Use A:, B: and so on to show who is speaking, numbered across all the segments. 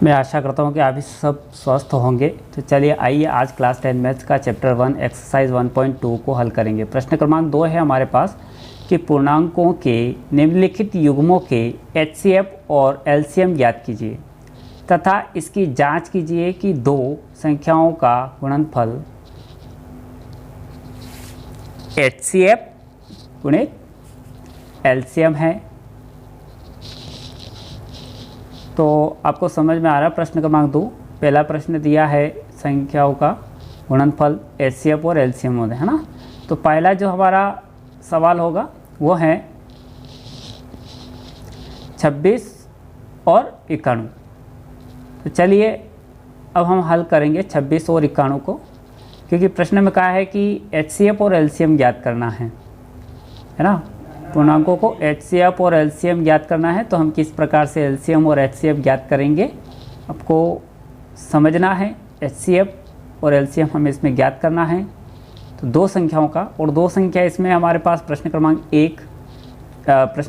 A: मैं आशा करता हूँ कि आप भी सब स्वस्थ होंगे। तो चलिए आइए आज क्लास 10 मैथ्स का चैप्टर 1 एक्सरसाइज 1.2 को हल करेंगे। प्रश्न क्रमांक 2 है हमारे पास कि पूर्णांकों के निम्नलिखित युग्मों के एचसीएफ और एलसीएम ज्ञात कीजिए तथा इसकी जांच कीजिए कि दो संख्याओं का गुणनफल एचसीएफ गुणित एलसीएम है। तो आपको समझ में आ रहा है प्रश्न क्रमांक 2। पहला प्रश्न दिया है संख्याओं का गुणनफल एचसीएफ और एलसीएम होते है ना। तो पहला जो हमारा सवाल होगा वो है 26 और 91। तो चलिए अब हम हल करेंगे 26 और 91 को, क्योंकि प्रश्न में कहा है कि एचसीएफ और एलसीएम ज्ञात करना है ना। पूर्णांकों को एचसीएफ और एलसीएम ज्ञात करना है। तो हम किस प्रकार से एलसीएम और एचसीएफ ज्ञात करेंगे आपको समझना है। एचसीएफ और एलसीएम हमें इसमें ज्ञात करना है। तो दो संख्याओं का, और दो संख्या इसमें हमारे पास प्रश्न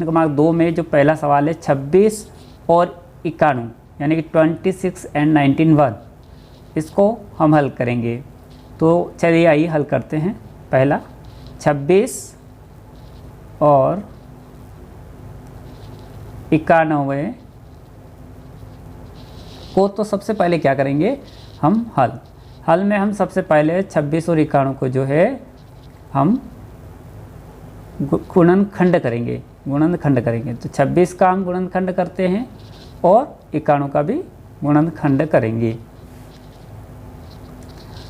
A: क्रमांक 2 में जो पहला सवाल है 26 और 91 यानी कि 26 एंड 19 इसको हम हल करेंगे। तो चलिए आइए हल करते हैं। पहला 26 और 91 को तो सबसे पहले क्या करेंगे हम हल में हम सबसे पहले 26 और 91 को जो है हम गुणनखंड करेंगे। तो 26 का हम गुणनखंड करते हैं और 91 का भी गुणनखंड करेंगे।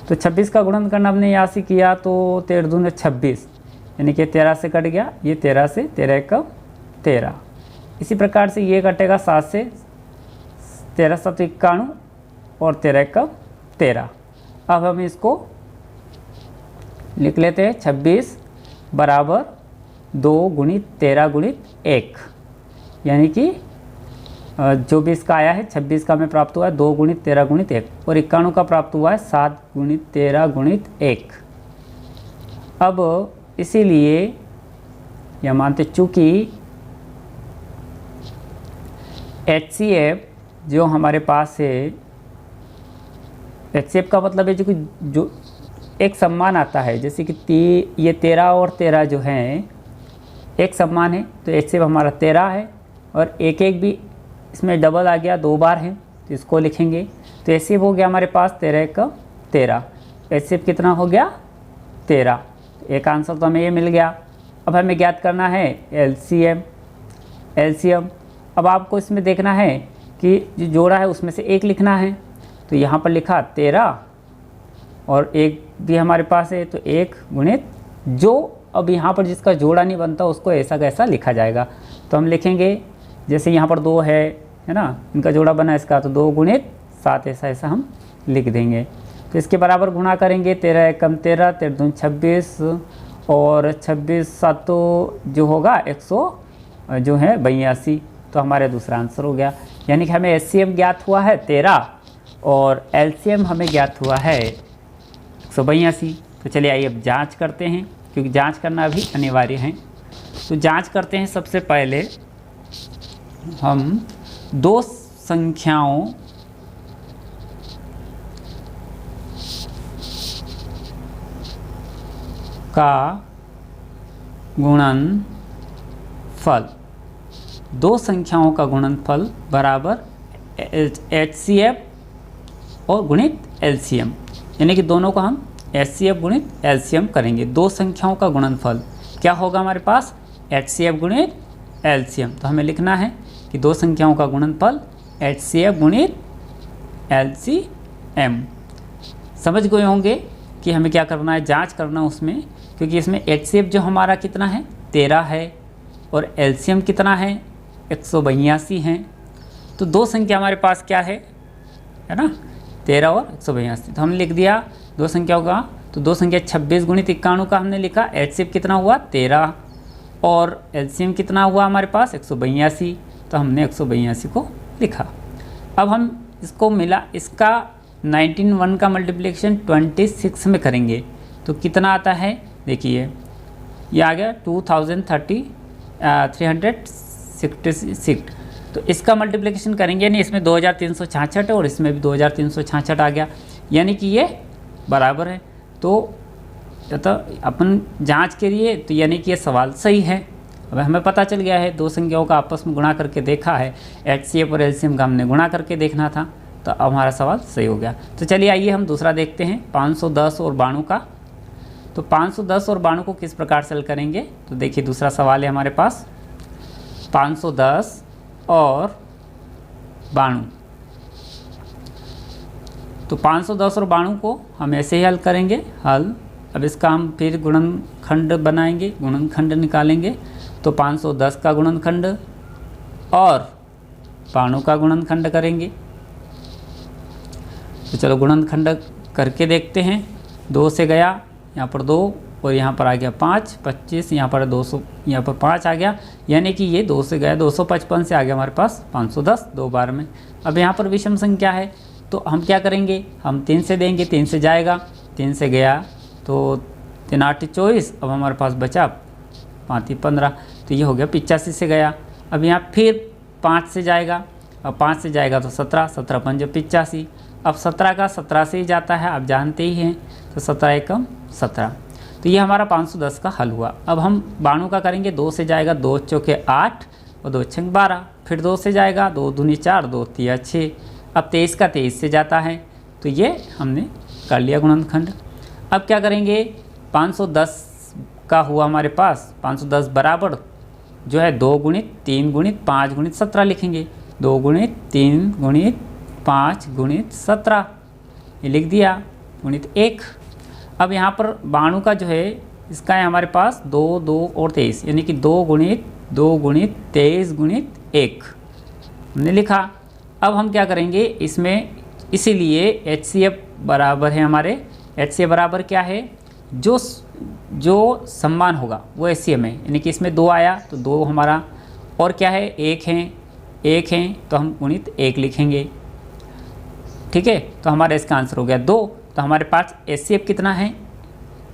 A: तो 26 का गुणनखंड हमने यहाँ से किया तो 13 दूनी 26 यानी कि 13 से कट गया, ये 13 से 13 1 13। इसी प्रकार से ये कटेगा 7 से, 13 7 91 और 13 1 13। अब हम इसको लिख लेते हैं 26 बराबर 2 गुणित 13 गुणित 1, यानी कि जो भी इसका आया है 26 का हमें प्राप्त हुआ है 2 गुणित 13 गुणित 1 और 91 का प्राप्त हुआ है 7 गुणित 13 गुणित 1। अब इसीलिए यह मानते चूँकि एचसीएफ जो हमारे पास है, एचसीएफ का मतलब है जो एक सम्मान आता है, जैसे कि ये 13 और 13 जो हैं एक सम्मान है। तो एचसीएफ हमारा 13 है और एक एक भी इसमें डबल आ गया, 2 बार है तो इसको लिखेंगे। तो एचसीएफ हो गया हमारे पास 13 1 13। एचसीएफ कितना हो गया 13। एक आंसर तो हमें ये मिल गया। अब हमें ज्ञात करना है एलसीएम। अब आपको इसमें देखना है कि जो जोड़ा है उसमें से एक लिखना है। तो यहाँ पर लिखा 13 और एक भी हमारे पास है, तो 1 गुणित जो अब यहाँ पर जिसका जोड़ा नहीं बनता उसको ऐसा कैसा लिखा जाएगा। तो हम लिखेंगे जैसे यहाँ पर 2 है ना, इनका जोड़ा बना इसका, तो 2 गुणित 7 ऐसा हम लिख देंगे। तो इसके बराबर गुणा करेंगे 13 1 13, 13 दूनी 26 और 26 7 जो होगा 100 जो है 82। तो हमारा दूसरा आंसर हो गया। यानी कि हमें एचसीएम ज्ञात हुआ है 13 और एलसीएम हमें ज्ञात हुआ है 182। तो चलिए आइए अब जांच करते हैं, क्योंकि जांच करना भी अनिवार्य है। तो जांच करते हैं। सबसे पहले हम दो संख्याओं का गुणनफल, दो संख्याओं का गुणनफल बराबर एचसीएफ और गुणित एलसीएम, यानी कि दोनों को हम एचसीएफ गुणित एलसीएम करेंगे। दो संख्याओं का गुणनफल क्या होगा हमारे पास एचसीएफ गुणित एलसीएम। तो हमें लिखना है कि दो संख्याओं का गुणनफल एचसीएफ गुणित एलसीएम। समझ गए होंगे कि हमें क्या करना है, जांच करना उसमें, क्योंकि इसमें एचसीएफ जो हमारा कितना है 13 है और एलसीएम कितना है 182 हैं। तो दो संख्या हमारे पास क्या है ना 13 और 182। तो हमने लिख दिया दो संख्याओं का। तो दो संख्या 26 गुणित 91 का हमने लिखा, एचसीएफ कितना हुआ 13 और एलसीएम कितना हुआ हमारे पास 182। तो हमने 182 को लिखा। अब हम इसको मिला, इसका 19 का मल्टीप्लिकेशन 26 में करेंगे तो कितना आता है, देखिए ये आ गया 2366। तो इसका मल्टीप्लिकेशन करेंगे, यानी इसमें 2366 है और इसमें भी 2366 आ गया, यानी कि ये बराबर है। तो अपन जांच के लिए तो यानी कि ये सवाल सही है। अब हमें पता चल गया है, दो संख्याओं का आपस में गुणा करके देखा है, HCF और LCM का हमने गुणा करके देखना था, तो अब हमारा सवाल सही हो गया। तो चलिए आइए हम दूसरा देखते हैं 510 और 92 का। तो 510 और 92 को किस प्रकार से हल करेंगे, तो देखिए दूसरा सवाल है हमारे पास 510 और 92। तो 510 और 92 को हम ऐसे ही हल करेंगे। अब इसका हम फिर गुणनखंड बनाएंगे, गुणनखंड निकालेंगे। तो 510 का गुणनखंड और 92 का गुणनखंड करेंगे। तो चलो गुणनखंड करके देखते हैं। 2 से गया, यहाँ पर 2 और यहाँ पर आ गया 5, 25, यहाँ पर 200, यहाँ पर 5 आ गया, यानी कि ये 2 से गया 255 से आ गया हमारे पास 510 2 बार में। अब यहाँ पर विषम संख्या है, तो हम क्या करेंगे, हम 3 से देंगे, 3 से जाएगा, 3 से गया तो 3 8 24, अब हमारे पास बचा 5 15, तो ये हो गया 85 से गया। अब यहाँ फिर 5 से जाएगा, अब 5 से जाएगा तो 17, 17 5 85, अब 17 का 17 से ही जाता है, आप जानते ही हैं, तो 17 एकम 17। तो ये हमारा 510 का हल हुआ। अब हम 92 का करेंगे। 2 से जाएगा, 2 चौके 8 और 2 छंग 12, फिर 2 से जाएगा, 2 दूनी 4, 2 तिया 6, अब 23 का 23 से जाता है, तो ये हमने कर लिया गुणनखंड। अब क्या करेंगे, 510 का हुआ हमारे पास 510 बराबर जो है 2 गुणित 3 गुणित 5 गुणित 17 लिखेंगे। 2 गुणित 3 गुणित 5 गुणित 17 ये लिख दिया, गुणित 1। अब यहाँ पर 92 का जो है इसका है हमारे पास 2 2 और 23, यानी कि 2 गुणित 23 गुणित 1 हमने लिखा। अब हम क्या करेंगे इसमें, इसीलिए HCF बराबर है हमारे, HCF बराबर क्या है, जो सम्मान होगा वो HCM है, यानी कि इसमें 2 आया तो 2 हमारा, और क्या है 1 है तो हम गुणित 1 लिखेंगे। ठीक है, तो हमारा इसका आंसर हो गया 2। तो हमारे पास HCF कितना है,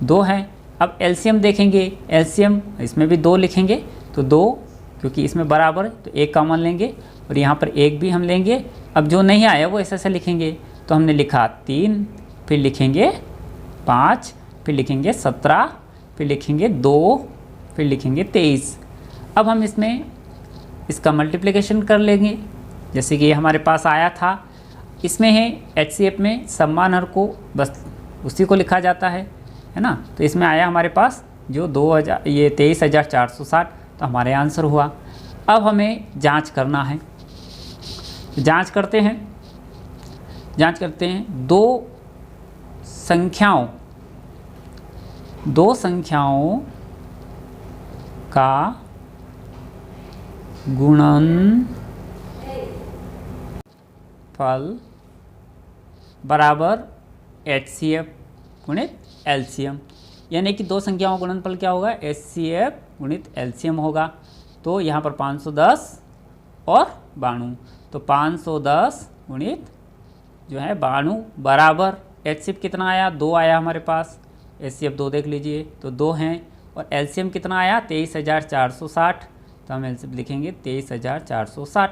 A: 2 है। अब LCM देखेंगे, LCM इसमें भी 2 लिखेंगे, तो 2 क्योंकि इसमें बराबर है तो 1 कॉमन लेंगे और यहाँ पर 1 भी हम लेंगे। अब जो नहीं आया वो ऐसे लिखेंगे, तो हमने लिखा 3, फिर लिखेंगे 5, फिर लिखेंगे 17, फिर लिखेंगे 2, फिर लिखेंगे 23। अब हम इसमें इसका मल्टीप्लिकेशन कर लेंगे, जैसे कि हमारे पास आया था। इसमें है HCF में सम्मान हर को बस उसी को लिखा जाता है ना। तो इसमें आया हमारे पास जो 2000 ये 23,460, तो हमारे आंसर हुआ। अब हमें जांच करना है, जांच करते हैं दो संख्याओं का गुणनफल बराबर HCF गुणित LCM, यानी कि 2 संख्याओं का गुणनफल क्या होगा, HCF गुणित LCM होगा। तो यहाँ पर 510 और 92, तो 510 गुणित जो है 92 बराबर HCF कितना आया, 2 आया हमारे पास, HCF 2 देख लीजिए तो 2 हैं, और LCM कितना आया 23,460, तो हम LCM लिखेंगे 23,460।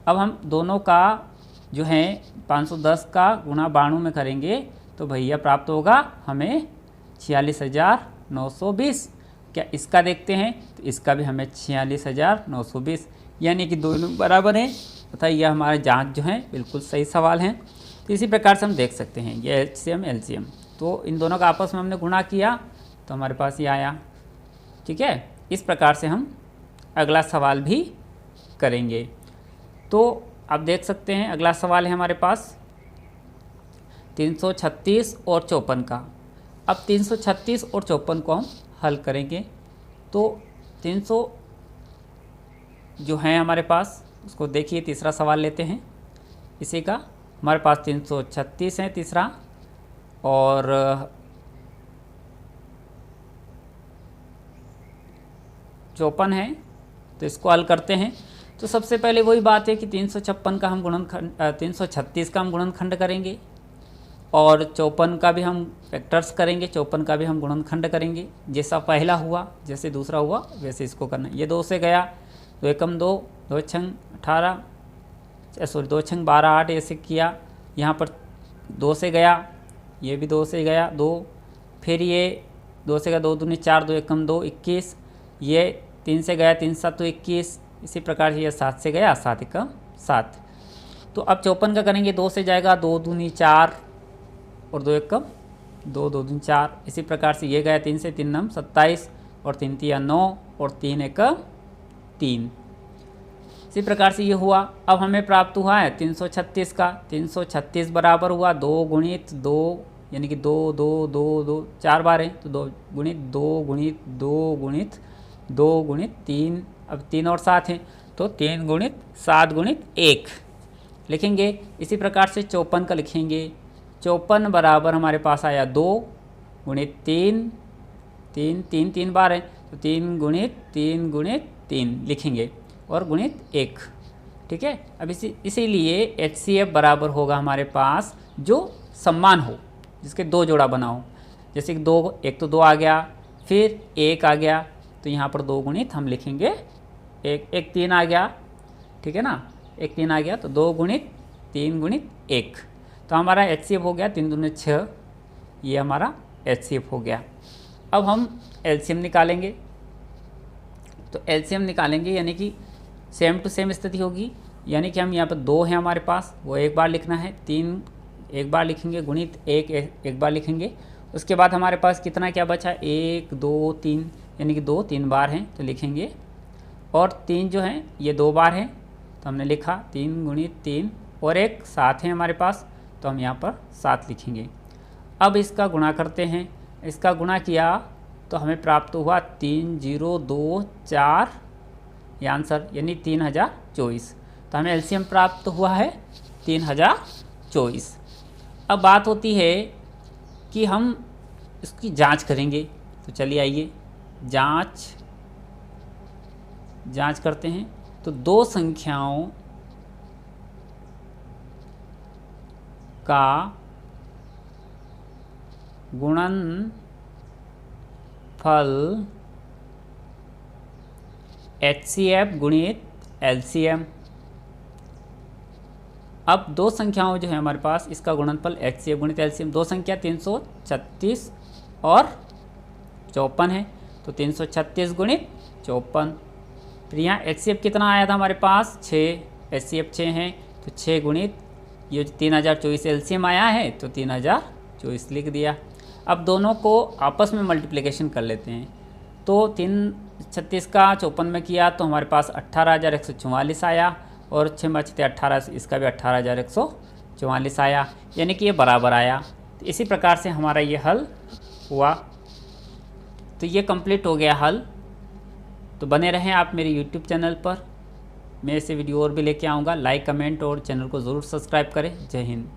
A: अब हम दोनों का जो है 510 का गुणा 92 में करेंगे तो भैया प्राप्त होगा हमें 46,920। क्या इसका देखते हैं, तो इसका भी हमें 46,920, यानी कि दोनों बराबर हैं तथा यह हमारा जांच जो है बिल्कुल सही सवाल है। तो इसी प्रकार से हम देख सकते हैं ये HCM LCM, तो इन दोनों का आपस में हमने गुणा किया तो हमारे पास ये आया। ठीक है, इस प्रकार से हम अगला सवाल भी करेंगे। तो आप देख सकते हैं अगला सवाल है हमारे पास 336 और 54 का। अब 336 और 54 को हम हल करेंगे। तो 300 जो है हमारे पास उसको देखिए, तीसरा सवाल लेते हैं इसी का। हमारे पास 336 है तीसरा, और 54 है, तो इसको हल करते हैं। तो सबसे पहले वही बात है कि 356 का हम गुणनखंड 336 का हम गुणनखंड करेंगे, और 54 का भी हम फैक्टर्स करेंगे, 54 का भी हम गुणनखंड करेंगे। जैसा पहला हुआ जैसे दूसरा हुआ वैसे इसको करना है। ये 2 से गया, 2 एकम 2, 2 छंग 18, सॉरी 2 छंग 12 8 ऐसे किया। यहाँ पर 2 से गया, ये भी 2 से गया 2, फिर ये 2 से गया 2 दूनी 4, 2 एकम 2 21, ये 3 से गया 3 7 तो 21, इसी प्रकार से ये 7 से गया 7 एकम 7। तो अब 54 का करेंगे, 2 से जाएगा 2 दूनी 4 और 2 एकम 2, 2 दूनी 4, इसी प्रकार से ये गया 3 से 3 नम 27 और 3 तिया 9 और 3 एकम 3, इसी प्रकार से ये हुआ। अब हमें प्राप्त हुआ है 336 का। 336 बराबर हुआ 2 गुणित 2, यानी कि 2 2 2 2 4 बार है, तो 2 गुणित 2 गुणित 2 गुणित 2 गुणित 3, अब 3 और 7 है तो 3 गुणित 7 गुणित 1 लिखेंगे। इसी प्रकार से 54 का लिखेंगे। 54 बराबर हमारे पास आया 2 गुणित 3, 3 3 3 बार है तो 3 गुणित 3 लिखेंगे और गुणित 1, ठीक है। अब इसीलिए HCF बराबर होगा हमारे पास जो समान हो, जिसके 2 जोड़ा बना हो। जैसे कि 2, एक तो 2 आ गया, फिर 1 आ गया, तो यहाँ पर 2 गुणित हम लिखेंगे 1 3 आ गया, ठीक है ना, 1 3 आ गया तो 2 गुणित 3 गुणित 1, तो हमारा HCF हो गया 3 दूनी 6, ये हमारा HCF हो गया। अब हम LCM निकालेंगे, तो LCM निकालेंगे यानी कि सेम टू सेम स्थिति होगी, यानी कि हम यहाँ पर 2 है हमारे पास, वो एक बार लिखना है, 3 एक बार लिखेंगे, गुणित 1 एक बार लिखेंगे। उसके बाद हमारे पास कितना क्या बचा, 1 2 3, यानी कि 2 3 बार हैं तो लिखेंगे, और 3 जो हैं ये 2 बार हैं तो हमने लिखा 3 गुणित 3, और एक 7 है हमारे पास तो हम यहाँ पर 7 लिखेंगे। अब इसका गुणा करते हैं, इसका गुणा किया तो हमें प्राप्त हुआ 3024, ये आंसर, यानी 3024, तो हमें LCM प्राप्त हुआ है 3024। अब बात होती है कि हम इसकी जांच करेंगे, तो चलिए आइए जांच करते हैं। तो 2 संख्याओं का गुणनफल HCF गुणित LCM। अब 2 संख्याओं जो है हमारे पास, इसका गुणनफल HCF गुणित LCM, 2 संख्या 336 और 54 है, तो 336 गुणित 54। फिर यहाँ HCF कितना आया था हमारे पास, 6, HCF 6 है तो 6 गुणित ये 3024 LCM आया है तो 3024 लिख दिया। अब दोनों को आपस में मल्टीप्लिकेशन कर लेते हैं, तो 336 का 54 में किया तो हमारे पास 18,144 आया, और 6 बचते 18, इसका भी 18,144 आया, यानी कि ये बराबर आया। तो इसी प्रकार से हमारा ये हल हुआ। तो ये कंप्लीट हो गया हल। तो बने रहें आप मेरे YouTube चैनल पर, मैं ऐसे वीडियो और भी लेके आऊँगा। लाइक कमेंट और चैनल को ज़रूर सब्सक्राइब करें। जय हिंद।